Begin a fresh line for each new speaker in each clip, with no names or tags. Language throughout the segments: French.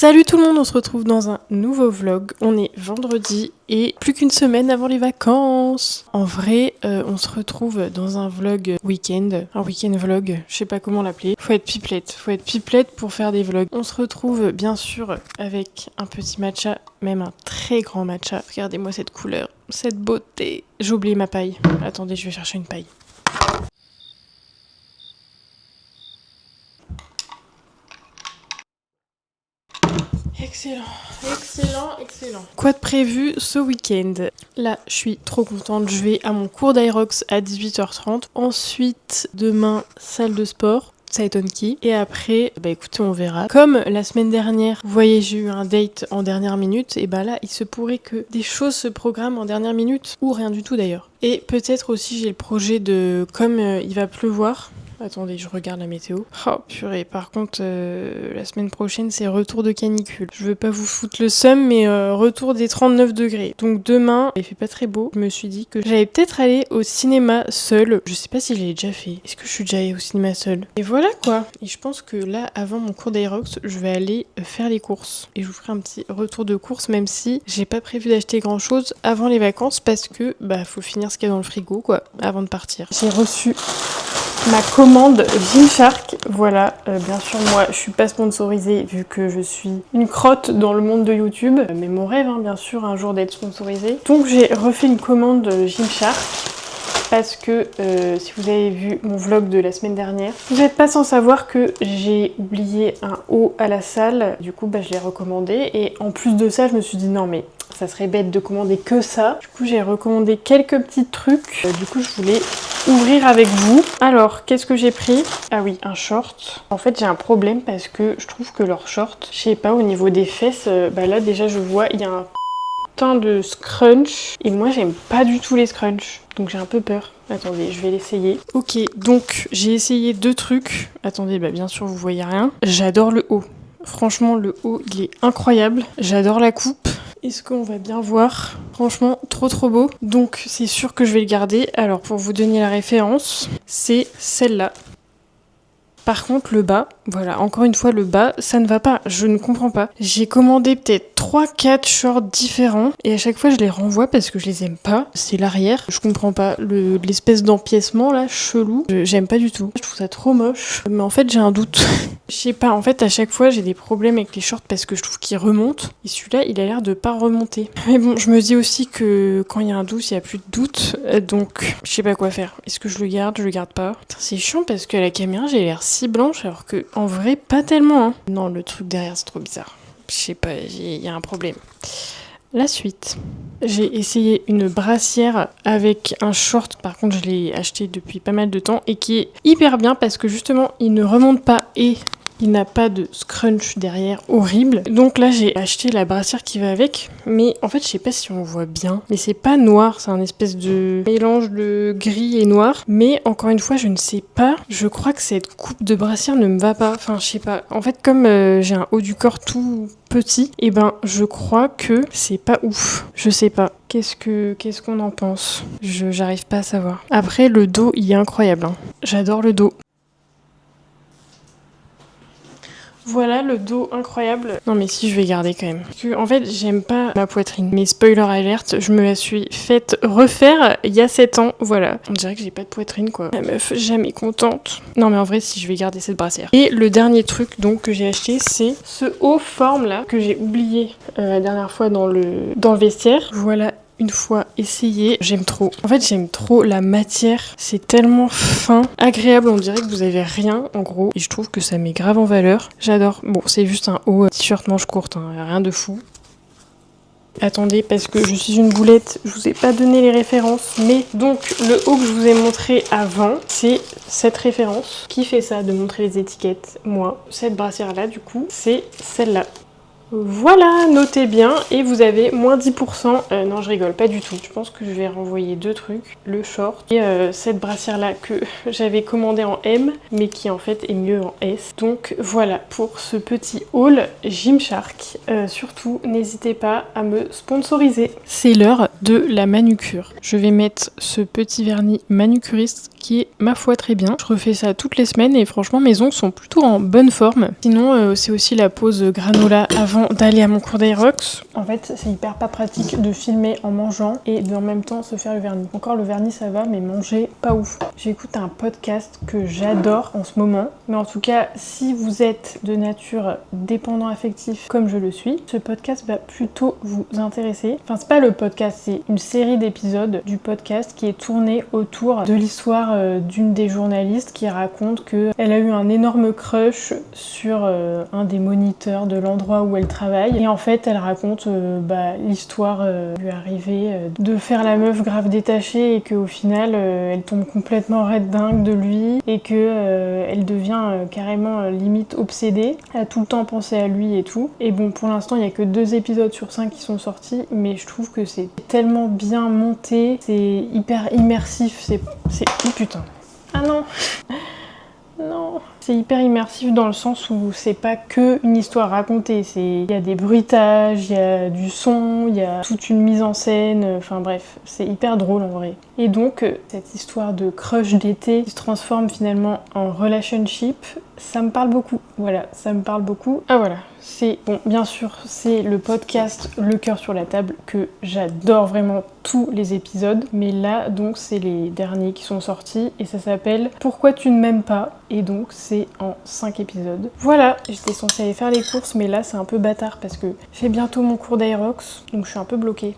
Salut tout le monde, on se retrouve dans un nouveau vlog. On est vendredi et plus qu'une semaine avant les vacances. En vrai, on se retrouve dans un vlog week-end, un week-end vlog, je sais pas comment l'appeler. Faut être pipelette pour faire des vlogs. On se retrouve bien sûr avec un petit matcha, même un très grand matcha. Regardez-moi cette couleur, cette beauté. J'ai oublié ma paille. Attendez, je vais chercher une paille. Excellent. Quoi de prévu ce week-end? Là, je suis trop contente. Je vais à mon cours d'Aerox à 18h30. Ensuite, demain, salle de sport. Saitonki. Et après, écoutez, on verra. Comme la semaine dernière, vous voyez, j'ai eu un date en dernière minute. Et là, il se pourrait que des choses se programment en dernière minute. Ou rien du tout d'ailleurs. Et peut-être aussi, j'ai le projet de... Comme il va pleuvoir... Attendez, je regarde la météo. Oh purée, par contre, la semaine prochaine, c'est retour de canicule. Je veux pas vous foutre le seum, mais retour des 39 degrés. Donc demain, il fait pas très beau. Je me suis dit que j'allais peut-être aller au cinéma seule. Je sais pas si je l'ai déjà fait. Est-ce que je suis déjà allée au cinéma seule? Et voilà quoi. Et je pense que là, avant mon cours d'Aerox, je vais aller faire les courses. Et je vous ferai un petit retour de courses, même si j'ai pas prévu d'acheter grand chose avant les vacances parce que, faut finir ce qu'il y a dans le frigo, quoi, avant de partir. J'ai reçu ma commande Gymshark, voilà, bien sûr moi je suis pas sponsorisée vu que je suis une crotte dans le monde de YouTube, mais mon rêve bien sûr un jour d'être sponsorisée. Donc j'ai refait une commande Gymshark parce que si vous avez vu mon vlog de la semaine dernière, vous n'êtes pas sans savoir que j'ai oublié un haut à la salle, du coup je l'ai recommandé et en plus de ça je me suis dit non mais ça serait bête de commander que ça. Du coup j'ai recommandé quelques petits trucs, du coup je voulais ouvrir avec vous. Alors, qu'est-ce que j'ai pris? Ah oui, un short. En fait, j'ai un problème parce que je trouve que leur short, je sais pas, au niveau des fesses, là déjà je vois, il y a un putain de scrunch. Et moi, j'aime pas du tout les scrunchs. Donc j'ai un peu peur. Attendez, je vais l'essayer. Ok, donc j'ai essayé deux trucs. Attendez, bien sûr, vous voyez rien. J'adore le haut. Franchement, le haut, il est incroyable. J'adore la coupe. Est-ce qu'on va bien voir? Franchement, trop beau. Donc, c'est sûr que je vais le garder. Alors, pour vous donner la référence, c'est celle-là. Par contre, le bas, voilà, encore une fois, le bas, ça ne va pas. Je ne comprends pas. J'ai commandé peut-être 3-4 shorts différents et à chaque fois, je les renvoie parce que je les aime pas. C'est l'arrière. Je comprends pas. L'espèce d'empiècement, là, chelou. J'aime pas du tout. Je trouve ça trop moche. Mais en fait, j'ai un doute. Je sais pas, en fait, à chaque fois, j'ai des problèmes avec les shorts parce que je trouve qu'ils remontent. Et celui-là, il a l'air de pas remonter. Mais bon, je me dis aussi que quand il y a un doute, il y a plus de doute. Donc, je sais pas quoi faire. Est-ce que je le garde? Je le garde pas. Putain, c'est chiant parce qu'à la caméra, j'ai l'air si blanche alors que en vrai pas tellement. Non, le truc derrière c'est trop bizarre. Je sais pas, il y a un problème. La suite. J'ai essayé une brassière avec un short, par contre je l'ai acheté depuis pas mal de temps et qui est hyper bien parce que justement il ne remonte pas et il n'a pas de scrunch derrière horrible. Donc là j'ai acheté la brassière qui va avec, mais en fait je sais pas si on voit bien, mais c'est pas noir, c'est un espèce de mélange de gris et noir. Mais encore une fois je ne sais pas, je crois que cette coupe de brassière ne me va pas, enfin je sais pas. En fait comme j'ai un haut du corps tout petit, et je crois que c'est pas ouf. Je sais pas. Qu'est-ce qu'on en pense? J'arrive pas à savoir. Après le dos il est incroyable. J'adore le dos. Voilà le dos incroyable. Non mais si je vais garder quand même. Parce que, en fait j'aime pas ma poitrine. Mais spoiler alerte, je me la suis faite refaire il y a 7 ans. Voilà. On dirait que j'ai pas de poitrine quoi. La meuf jamais contente. Non mais en vrai si je vais garder cette brassière. Et le dernier truc donc que j'ai acheté c'est ce haut forme là que j'ai oublié la dernière fois dans le vestiaire. Voilà. Une fois essayé, j'aime trop. En fait, j'aime trop la matière. C'est tellement fin, agréable. On dirait que vous avez rien, en gros. Et je trouve que ça met grave en valeur. J'adore. Bon, c'est juste un haut t-shirt manche courte, rien de fou. Attendez, parce que je suis une boulette, je vous ai pas donné les références. Mais donc, le haut que je vous ai montré avant, c'est cette référence. Qui fait ça, de montrer les étiquettes? Moi. Cette brassière-là, du coup, c'est celle-là. Voilà, notez bien et vous avez moins 10%. Non, je rigole pas du tout. Je pense que je vais renvoyer deux trucs. Le short et cette brassière là que j'avais commandée en M mais qui en fait est mieux en S. Donc voilà pour ce petit haul Gymshark. Surtout, n'hésitez pas à me sponsoriser. C'est l'heure de la manucure. Je vais mettre ce petit vernis manucuriste qui est ma foi très bien. Je refais ça toutes les semaines et franchement mes ongles sont plutôt en bonne forme. Sinon c'est aussi la pose granola avant avant d'aller à mon cours d'Aerox. En fait, c'est hyper pas pratique de filmer en mangeant et de en même temps se faire le vernis. Encore le vernis ça va, mais manger pas ouf. J'écoute un podcast que j'adore en ce moment, mais en tout cas, si vous êtes de nature dépendant affectif comme je le suis, ce podcast va plutôt vous intéresser. Enfin, c'est pas le podcast, c'est une série d'épisodes du podcast qui est tournée autour de l'histoire d'une des journalistes qui raconte qu'elle a eu un énorme crush sur un des moniteurs de l'endroit où elle travaille. Et en fait, elle raconte l'histoire lui arrivée de faire la meuf grave détachée et qu'au final, elle tombe complètement raide dingue de lui et que elle devient carrément limite obsédée, à tout le temps penser à lui et tout. Et bon, pour l'instant, il y a que 2 épisodes sur 5 qui sont sortis, mais je trouve que c'est tellement bien monté, c'est hyper immersif, c'est... Oh putain. Ah non. Non. C'est hyper immersif dans le sens où c'est pas que une histoire racontée, il y a des bruitages, il y a du son, il y a toute une mise en scène, enfin bref, c'est hyper drôle en vrai. Et donc, cette histoire de crush d'été qui se transforme finalement en relationship, ça me parle beaucoup. Voilà, ça me parle beaucoup. Ah voilà, c'est, bon, bien sûr, c'est le podcast Le cœur sur la table que j'adore vraiment tous les épisodes. Mais là, donc, c'est les derniers qui sont sortis et ça s'appelle Pourquoi tu ne m'aimes pas ? Et donc, c'est en 5 épisodes. Voilà, j'étais censée aller faire les courses, mais là, c'est un peu bâtard parce que j'ai bientôt mon cours d'Aerox, donc je suis un peu bloquée.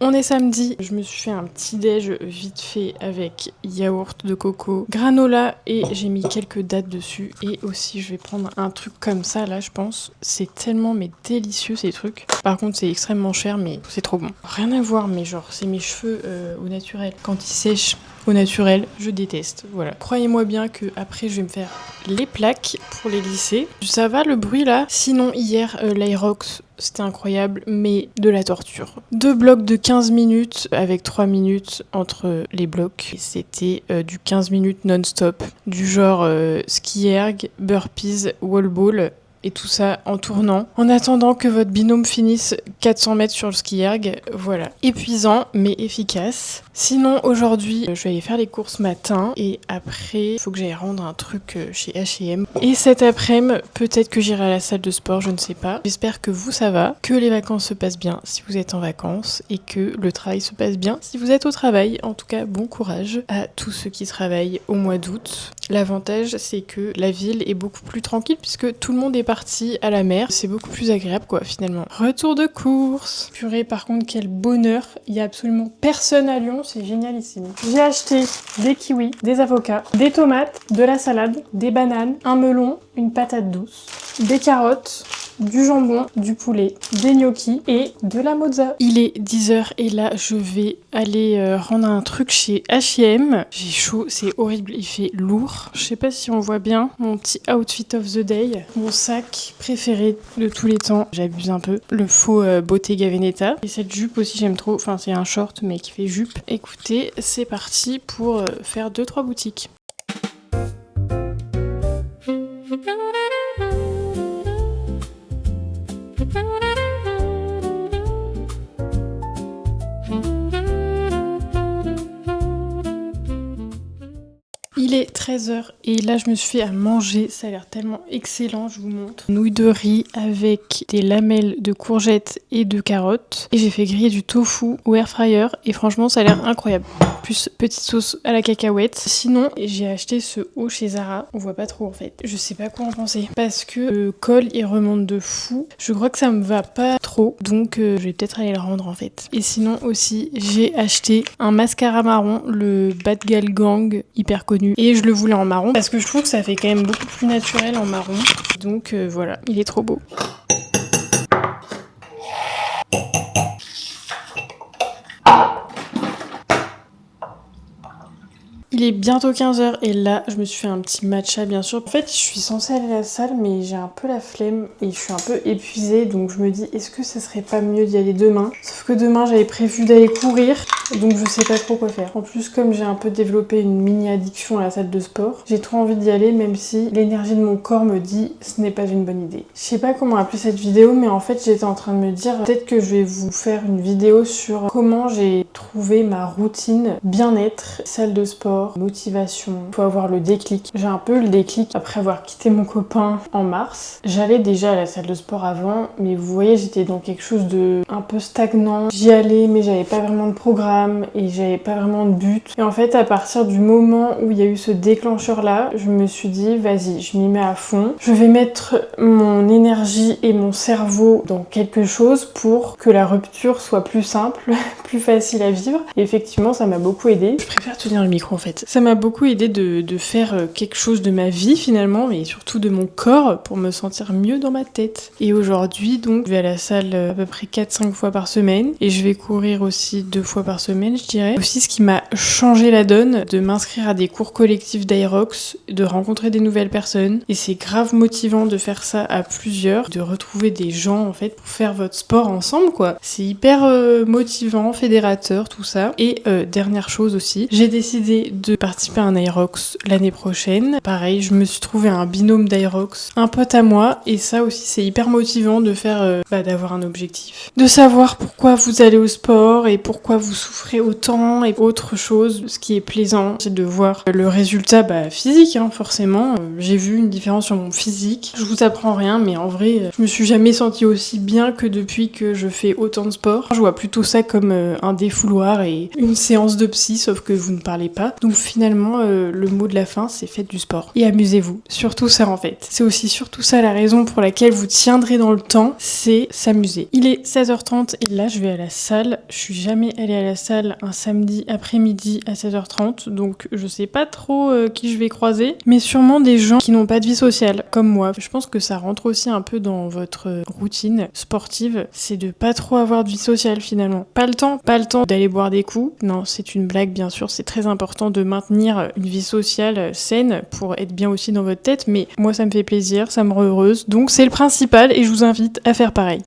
On est samedi, je me suis fait un petit déj vite fait avec yaourt de coco, granola et j'ai mis quelques dattes dessus. Et aussi je vais prendre un truc comme ça là je pense. C'est tellement délicieux ces trucs. Par contre c'est extrêmement cher mais c'est trop bon. Rien à voir mais genre c'est mes cheveux au naturel. Quand ils sèchent au naturel, je déteste. Voilà. Croyez-moi bien que après je vais me faire les plaques pour les lisser. Ça va le bruit là? Sinon hier l'Aerox c'était incroyable mais de la torture. 2 blocs de 15 minutes avec 3 minutes entre les blocs. Et c'était du 15 minutes non-stop. Du genre ski erg, burpees, wall ball. Et tout ça en tournant, en attendant que votre binôme finisse 400 mètres sur le ski erg. Voilà. Épuisant, mais efficace. Sinon, aujourd'hui, je vais aller faire les courses matin. Et après, il faut que j'aille rendre un truc chez H&M. Et cet après-midi, peut-être que j'irai à la salle de sport, je ne sais pas. J'espère que vous, ça va. Que les vacances se passent bien si vous êtes en vacances. Et que le travail se passe bien si vous êtes au travail. En tout cas, bon courage à tous ceux qui travaillent au mois d'août. L'avantage, c'est que la ville est beaucoup plus tranquille puisque tout le monde est parti à la mer. C'est beaucoup plus agréable, quoi, finalement. Retour de course. Purée, par contre, quel bonheur. Il y a absolument personne à Lyon. C'est génialissime. J'ai acheté des kiwis, des avocats, des tomates, de la salade, des bananes, un melon, une patate douce, des carottes, du jambon, du poulet, des gnocchis et de la mozza. Il est 10h et là je vais aller rendre un truc chez H&M. J'ai chaud, c'est horrible, il fait lourd. Je sais pas si on voit bien mon petit outfit of the day. Mon sac préféré de tous les temps, j'abuse un peu. Le faux Bottega Veneta. Et cette jupe aussi j'aime trop, enfin c'est un short mais qui fait jupe. Écoutez, c'est parti pour faire 2-3 boutiques. Il est 13h et là je me suis fait à manger, ça a l'air tellement excellent, je vous montre. Nouilles de riz avec des lamelles de courgettes et de carottes. Et j'ai fait griller du tofu au air fryer et franchement ça a l'air incroyable. Plus petite sauce à la cacahuète. Sinon j'ai acheté ce haut chez Zara, on voit pas trop en fait. Je sais pas quoi en penser parce que le col il remonte de fou. Je crois que ça me va pas trop donc je vais peut-être aller le rendre en fait. Et sinon aussi j'ai acheté un mascara marron, le Bad Gal Gang, hyper connu. Et je le voulais en marron parce que je trouve que ça fait quand même beaucoup plus naturel en marron. Donc voilà, il est trop beau. Il est bientôt 15h et là je me suis fait un petit matcha bien sûr. En fait je suis censée aller à la salle mais j'ai un peu la flemme et je suis un peu épuisée donc je me dis est-ce que ça serait pas mieux d'y aller demain. Sauf que demain j'avais prévu d'aller courir donc je sais pas trop quoi faire. En plus, comme j'ai un peu développé une mini addiction à la salle de sport, j'ai trop envie d'y aller même si l'énergie de mon corps me dit ce n'est pas une bonne idée. Je sais pas comment appeler cette vidéo, mais en fait j'étais en train de me dire peut-être que je vais vous faire une vidéo sur comment j'ai trouvé ma routine bien-être, salle de sport, motivation. Il faut avoir le déclic. J'ai un peu le déclic après avoir quitté mon copain en mars. J'allais déjà à la salle de sport avant, mais vous voyez, j'étais dans quelque chose de un peu stagnant. J'y allais, mais j'avais pas vraiment de programme et j'avais pas vraiment de but. Et en fait, à partir du moment où il y a eu ce déclencheur-là, je me suis dit, vas-y, je m'y mets à fond. Je vais mettre mon énergie et mon cerveau dans quelque chose pour que la rupture soit plus simple, plus facile à vivre. Et effectivement, ça m'a beaucoup aidé. Je préfère tenir le micro en fait. Ça m'a beaucoup aidé de faire quelque chose de ma vie finalement, mais surtout de mon corps pour me sentir mieux dans ma tête. Et aujourd'hui, donc, je vais à la salle à peu près 4-5 fois par semaine et je vais courir aussi 2 fois par semaine, je dirais. Aussi, ce qui m'a changé la donne, de m'inscrire à des cours collectifs d'Aerox, de rencontrer des nouvelles personnes. Et c'est grave motivant de faire ça à plusieurs, de retrouver des gens en fait pour faire votre sport ensemble quoi. C'est hyper motivant, fédérateur, tout ça. Et dernière chose aussi, j'ai décidé de participer à un Aerox l'année prochaine. Pareil, je me suis trouvé un binôme d'Aerox, un pote à moi, et ça aussi c'est hyper motivant de faire, d'avoir un objectif. De savoir pourquoi vous allez au sport et pourquoi vous souffrez autant et autre chose. Ce qui est plaisant, c'est de voir le résultat physique, hein, forcément. J'ai vu une différence sur mon physique. Je vous apprends rien, mais en vrai, je me suis jamais sentie aussi bien que depuis que je fais autant de sport. Je vois plutôt ça comme un défouloir et une séance de psy, sauf que vous ne parlez pas. Donc finalement, le mot de la fin, c'est faites du sport. Et amusez-vous. Surtout ça en fait. C'est aussi surtout ça la raison pour laquelle vous tiendrez dans le temps, c'est s'amuser. Il est 16h30 et là je vais à la salle. Je suis jamais allée à la salle un samedi après-midi à 16h30, donc je sais pas trop qui je vais croiser, mais sûrement des gens qui n'ont pas de vie sociale, comme moi. Je pense que ça rentre aussi un peu dans votre routine sportive, c'est de pas trop avoir de vie sociale finalement. Pas le temps d'aller boire des coups. Non, c'est une blague bien sûr, c'est très important de maintenir une vie sociale saine pour être bien aussi dans votre tête, mais moi ça me fait plaisir, ça me rend heureuse, donc c'est le principal et je vous invite à faire pareil.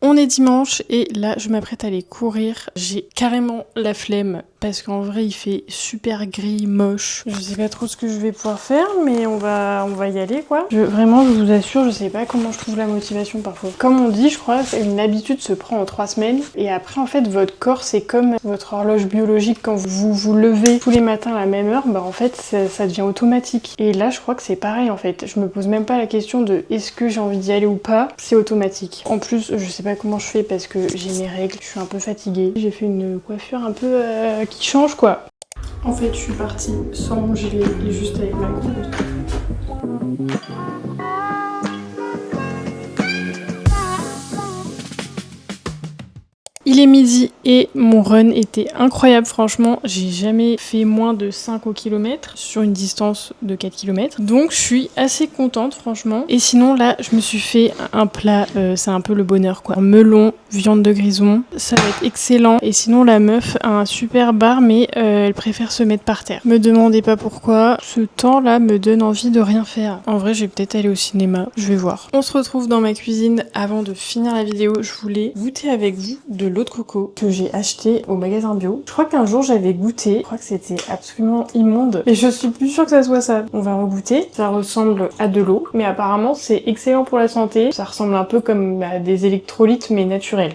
On est dimanche et là je m'apprête à aller courir. J'ai carrément la flemme parce qu'en vrai il fait super gris, moche. Je sais pas trop ce que je vais pouvoir faire, mais on va y aller quoi. Vraiment je vous assure, je sais pas comment je trouve la motivation parfois. Comme on dit, je crois, une habitude se prend en 3 semaines et après en fait votre corps c'est comme votre horloge biologique quand vous levez tous les matins à la même heure, en fait ça devient automatique. Et là je crois que c'est pareil en fait. Je me pose même pas la question de est-ce que j'ai envie d'y aller ou pas, c'est automatique. En plus je sais pas comment je fais parce que j'ai mes règles, je suis un peu fatiguée. J'ai fait une coiffure un peu qui change quoi. En fait je suis partie sans mon gilet et juste avec ma coupe. Il est midi et mon run était incroyable franchement, j'ai jamais fait moins de 5 au kilomètre sur une distance de 4 km. Donc je suis assez contente franchement. Et sinon là je me suis fait un plat, c'est un peu le bonheur quoi. Melon, viande de grison, ça va être excellent. Et sinon la meuf a un super bar mais elle préfère se mettre par terre. Me demandez pas pourquoi, ce temps là me donne envie de rien faire. En vrai je vais peut-être aller au cinéma, je vais voir. On se retrouve dans ma cuisine. Avant de finir la vidéo, je voulais goûter avec vous de l'eau de coco que j'ai acheté au magasin bio. Je crois qu'un jour j'avais goûté, je crois que c'était absolument immonde et je suis plus sûre que ça soit ça. On va regoûter. Ça ressemble à de l'eau mais apparemment c'est excellent pour la santé. Ça ressemble un peu comme à des électrolytes mais naturels.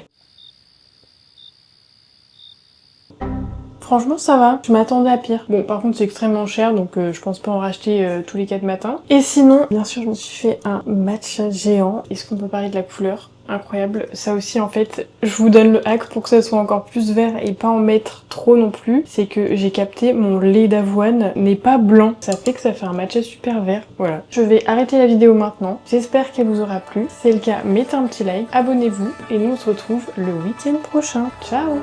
Franchement ça va, je m'attendais à pire. Bon par contre c'est extrêmement cher donc je pense pas en racheter tous les 4 matins. Et sinon, bien sûr je me suis fait un matcha géant. Est-ce qu'on peut parler de la couleur ? Incroyable, ça aussi en fait je vous donne le hack pour que ça soit encore plus vert et pas en mettre trop non plus, c'est que j'ai capté mon lait d'avoine n'est pas blanc, ça fait que ça fait un matcha super vert. Voilà, je vais arrêter la vidéo maintenant, j'espère qu'elle vous aura plu, si c'est le cas mettez un petit like, abonnez-vous et nous on se retrouve le week-end prochain. Ciao.